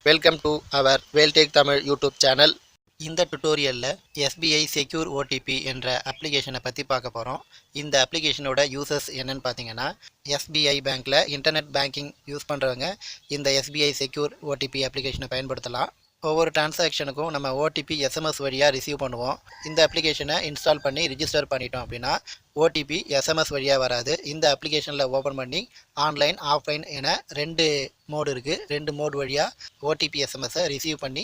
Welcome to our Veltech Tamil YouTube channel. இந்த டுட்டோரியலில் SBI secure OTP என்ற அப்ளிகேஷனை பற்றி பார்க்க போகிறோம். இந்த அப்ளிகேஷனோட யூசர்ஸ் என்னென்னு பார்த்தீங்கன்னா, SBI பேங்க்கில் இன்டர்நெட் பேங்கிங் யூஸ் பண்ணுறவங்க இந்த SBI செக்யூர் OTP அப்ளிகேஷனை பயன்படுத்தலாம். ஒவ்வொரு டிரான்சாக்ஷனுக்கும் நம்ம OTP SMS வழியாக ரிசீவ் பண்ணுவோம். இந்த அப்ளிகேஷனை இன்ஸ்டால் பண்ணி ரிஜிஸ்டர் பண்ணிட்டோம் அப்படின்னா OTP SMS வழியாக வராது. இந்த அப்ளிகேஷனில் ஓப்பன் பண்ணி ஆன்லைன் ஆஃப்லைன் என ரெண்டு மோடு இருக்குது. ரெண்டு மோடு வழியாக OTP SMSஐ ரிசீவ் பண்ணி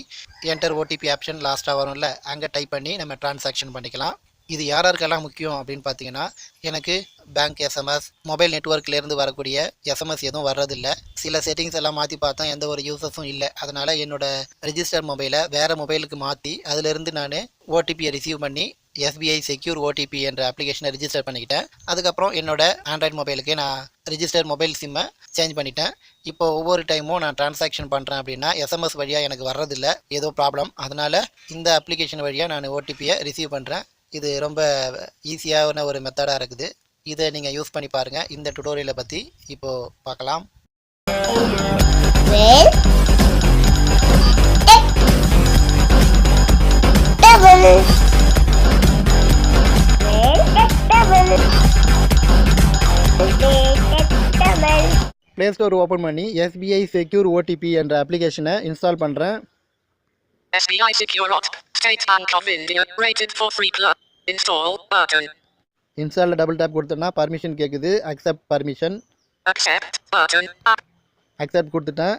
என்டர் OTP ஆப்ஷன் லாஸ்ட்டாக வரும்ல, அங்கே டைப் பண்ணி நம்ம டிரான்சாக்ஷன் பண்ணிக்கலாம். இது யாருக்கெல்லாம் முக்கியம் அப்படின்னு பார்த்தீங்கன்னா, எனக்கு பேங்க் SMS, மொபைல் நெட்ஒர்க்லேருந்து வரக்கூடிய SMS எதுவும் வர்றதில்லை. சில செட்டிங்ஸ் எல்லாம் மாற்றி பார்த்தா எந்த ஒரு யூசஸும் இல்லை. அதனால் என்னோடய ரெஜிஸ்டர் மொபைலை வேறு மொபைலுக்கு மாற்றி அதிலிருந்து நான் OTPயை ரிசீவ் பண்ணி SBI செக்யூர் OTP என்ற அப்ளிகேஷனை ரிஜிஸ்டர் பண்ணிக்கிட்டேன். அதுக்கப்புறம் என்னோடய ஆண்ட்ராய்டு மொபைலுக்கு நான் ரிஜிஸ்டர் மொபைல் சிம்மை சேஞ்ச் பண்ணிட்டேன். இப்போ ஒவ்வொரு டைமும் நான் டிரான்சாக்ஷன் பண்ணுறேன் அப்படின்னா SMS வழியாக எனக்கு வர்றதில்லை, ஏதோ ப்ராப்ளம். அதனால் இந்த அப்ளிகேஷன் வழியாக நான் OTPயை ரிசீவ் பண்ணுறேன். இது ரொம்ப ஈஸியான ஒரு மெத்தடாக இருக்குது. இதை நீங்கள் யூஸ் பண்ணி பாருங்கள். இந்த டுட்டோரியலை பற்றி இப்போது பார்க்கலாம். ப்ளே ஸ்டோர் ஓப்பன் பண்ணி SBI செக்யூர் OTP என்ற அப்ளிகேஷனை இன்ஸ்டால் பண்ணுறேன். SBI Secure OTP, State Bank of India, rated for 3+. Install button. இன்ஸ்டாலில் டபுள் டேப் கொடுத்தோன்னா பர்மிஷன் கேட்குது. Accept permission. Accept button. Accept கொடுத்துட்டேன்.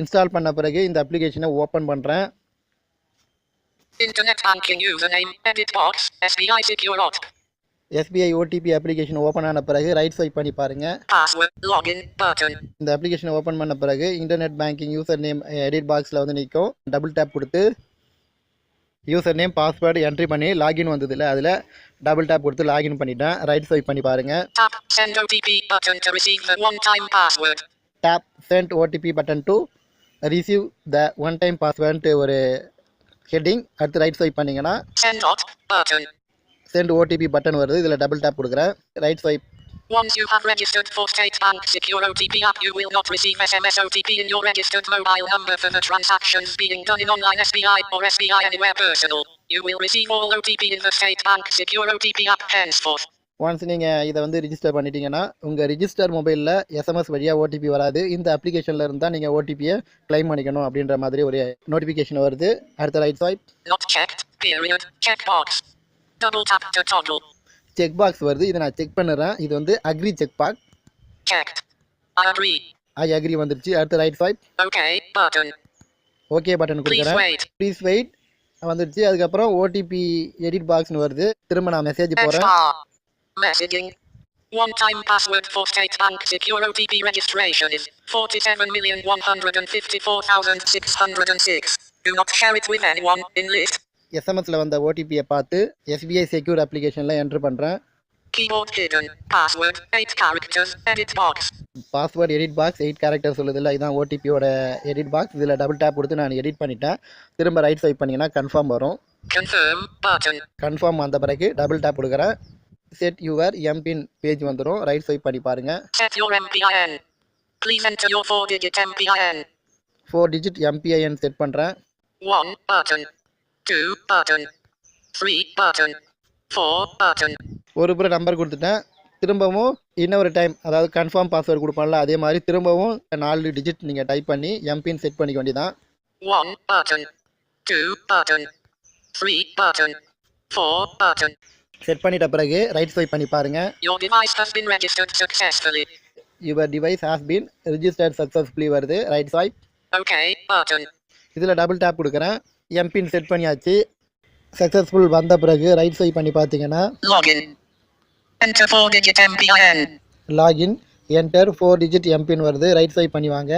இன்ஸ்டால் பண்ண பிறகு இந்த அப்ளிகேஷனை ஓப்பன் பண்ணுறேன். Internet banking username, edit box, SBI Secure OTP. SBI OTP application open ஆன பிறகு ரைட் ஸ்வைப் பண்ணி பாருங்கள். Password, login button. இந்த அப்ளிகேஷனை ஓப்பன் பண்ண பிறகு internet banking user name edit பாக்ஸில் வந்து நிற்கும். டபுள் டேப் கொடுத்து யூசர் நேம் பாஸ்வேர்டு என்ட்ரி பண்ணி லாகின் வந்ததில்ல, அதில் டபுள் டேப் கொடுத்து லாகின் பண்ணிட்டேன். ரைட் ஸ்வைப் பண்ணி பாருங்கள். Tap send OTP button to receive the one-time password. Tap send OTP button to receive the one-time password ஒரு ஹெட்டிங். அடுத்து ரைட் ஸ்வைப் பண்ணிங்கன்னா Send OTP button. Send OTP button வருது. இதில் double tap கொடுக்குறேன். Right swipe. Once you have registered for State Bank Secure OTP app, you will not receive SMS OTP in your registered mobile number for the transactions being done in online SBI or SBI Anywhere Personal. You will receive all OTP in the State Bank Secure OTP app henceforth. Once நீங்கள் இதை வந்து register பண்ணிட்டீங்கன்னா உங்கள் register மொபைலில் SMS வழியாக OTP வராது. இந்த அப்ளிகேஷனில் இருந்தால் நீங்கள் OTPயை கிளைம் பண்ணிக்கணும் அப்படின்ற மாதிரி ஒரு நோட்டிஃபிகேஷன் வருது. அடுத்த right swipe. Not checked, period, checkbox. Double tap to toggle. Check box வருது. இதை நான் செக் பண்ணுறேன். இது வந்து agree check box. Checked. I agree. I agree வந்துருச்சு. அடுத்து right swipe. Okay button. Okay button கொடுக்குறேன். ப்ளீஸ் வெயிட் வந்துருச்சு. அதுக்கப்புறம் OTP எடிட் பாக்ஸ்னு வருது. திரும்ப நான் மெசேஜ் போகிறேன். Messaging. One-time password for State Bank Secure OTP registration is 47,154,606. Do not share it with anyone in list. SMSல வந்த OTPயை பார்த்து SBI செக்யூர் அப்ளிகேஷனில் என்ட்ரு பண்ணுறேன். Keyboard hidden. Password 8 characters. Edit box. Password edit box 8 character சொல்லுதில்ல, இதுதான் OTPயோட edit box. இதில் double tap கொடுத்து நான் எடிட் பண்ணிட்டேன். திரும்ப ரைட் ஸ்வைப் பண்ணிங்கன்னா கன்ஃபார்ம் வரும். Confirm button. கன்ஃபார்ம் வந்த பிறகு டபுள் டேப் கொடுக்குறேன். செட் யுவர் MPIN பேஜ் வந்துடும். ரைட் ஸ்வைப் பண்ணி பாருங்கள். Set your MPIN. Please enter your 4-digit MPIN. 4 digit MPIN set பண்ணுறேன். 1 button. 2 button. 3 button. 4 button. ஒரு புறம் நம்பர் கொடுத்துட்டேன். திரும்பவும் இன்னொரு டைம், அதாவது கன்ஃபார்ம் பாஸ்வேர்டு கொடுப்பான்ல, அதே மாதிரி திரும்பவும் 4 டிஜிட் நீங்கள் டைப் பண்ணி MPIN செட் பண்ணிக்க வேண்டியதான். 1 button. 2 button. 3 button. 4 button. Set பண்ணிட்ட பிறகு ரைட் ஸ்வைப் பண்ணி பாருங்கள். Your device has been registered successfully. Your device has been registered successfully வருது. Right swipe. Okay button. இதில் டபுள் டேப் கொடுக்குறேன். MPIN செட் பண்ணியாச்சு. சக்ஸஸ்ஃபுல் வந்த பிறகு ரைட் ஸ்வைப் பண்ணி பார்த்தீங்கன்னா Login. Enter 4-digit MPIN. Login. Enter 4 digit MPIN வருது. Right swipe பண்ணி வாங்க.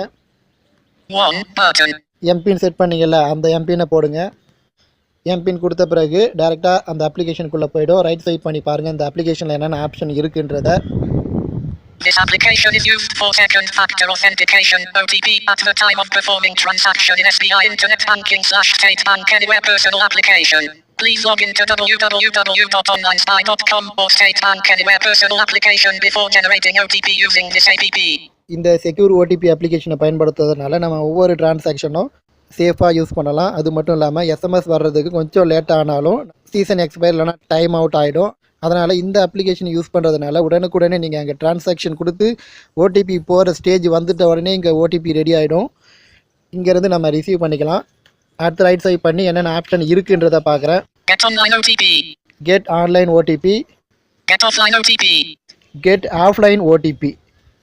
1 button. MPIN செட் பண்ணீங்கல்ல, அந்த MPIN போடுங்க. MPIN கொடுத்த பிறகு டேரெக்டாக அந்த அப்ளிகேஷனுக்குள்ளே போய்டும். ரைட் ஸ்வைப் பண்ணி பாருங்கள் இந்த அப்ளிகேஷனில் என்னென்ன ஆப்ஷன் இருக்குன்றத. This application is used for second factor authentication (OTP) at the time of performing transaction in SBI Internet Banking / State Bank Anywhere Personal application. Please log into www.onlinesby.com or State Bank Anywhere Personal application before generating OTP using this app. இந்த secure OTP அப்ளிகேஷனை பயன்படுத்துறதுனால நம்ம ஒவ்வொரு டிரான்சாக்ஷனும் சேஃபாக use பண்ணலாம். அது மட்டும் இல்லாமல் எஸ்எம்எஸ் வர்றதுக்கு கொஞ்சம் லேட் ஆனாலும் சீசன் எக்ஸ்பயர் இல்லைனா டைம் அவுட் ஆகிடும். அதனால் இந்த அப்ளிகேஷன் யூஸ் பண்ணுறதுனால உடனுக்குடனே நீங்கள் அங்கே ட்ரான்சாக்ஷன் கொடுத்து ஓடிபி போகிற ஸ்டேஜ் வந்துட்ட உடனே இங்கே ஓடிபி ரெடி ஆகிடும். இங்கேருந்து நம்ம ரிசீவ் பண்ணிக்கலாம். அடுத்து ரைட் சைட் பண்ணி என்னென்ன ஆப்ஷன் இருக்குன்றதை பார்க்குறேன். Get online OTP. Get online OTP, Get offline OTP. Get offline OTP.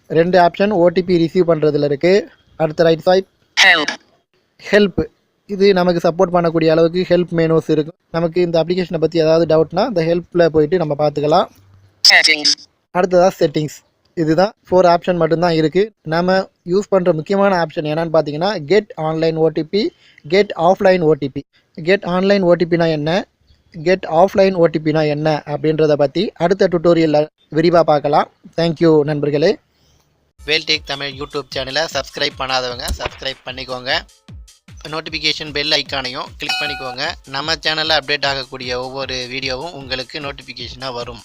2 option OTP receive பண்ணுறதுல இருக்குது. அடுத்த ரைட் சைட் Help. ஹெல்ப். இது நமக்கு சப்போர்ட் பண்ணக்கூடிய அளவுக்கு ஹெல்ப் மெனூஸ் இருக்கும். நமக்கு இந்த அப்ளிகேஷனை பற்றி ஏதாவது டவுட்னா இந்த ஹெல்ப்பில் போயிட்டு நம்ம பார்த்துக்கலாம். Settings. அடுத்ததாக செட்டிங்ஸ். இதுதான் 4 ஆப்ஷன் மட்டும்தான் இருக்குது. நம்ம யூஸ் பண்ணுற முக்கியமான ஆப்ஷன் என்னென்னு பார்த்தீங்கன்னா get online OTP, get offline OTP. Get online ஓடிபினா என்ன, கெட் ஆஃப்லைன் ஓடிபினா என்ன அப்படின்றத பற்றி அடுத்த டுட்டோரியலில் விரிவாக பார்க்கலாம். தேங்க்யூ நண்பர்களே. வேல்டெக் தமிழ் யூடியூப் சேனலை சப்ஸ்கிரைப் பண்ணாதவங்க சப்ஸ்கிரைப் பண்ணிக்கோங்க. நோட்டிஃபிகேஷன் பெல் ஐக்கானையும் கிளிக் பண்ணிக்கோங்க. நம்ம சேனலில் அப்டேட் ஆகக்கூடிய ஒவ்வொரு வீடியோவும் உங்களுக்கு நோட்டிஃபிகேஷனாக வரும்.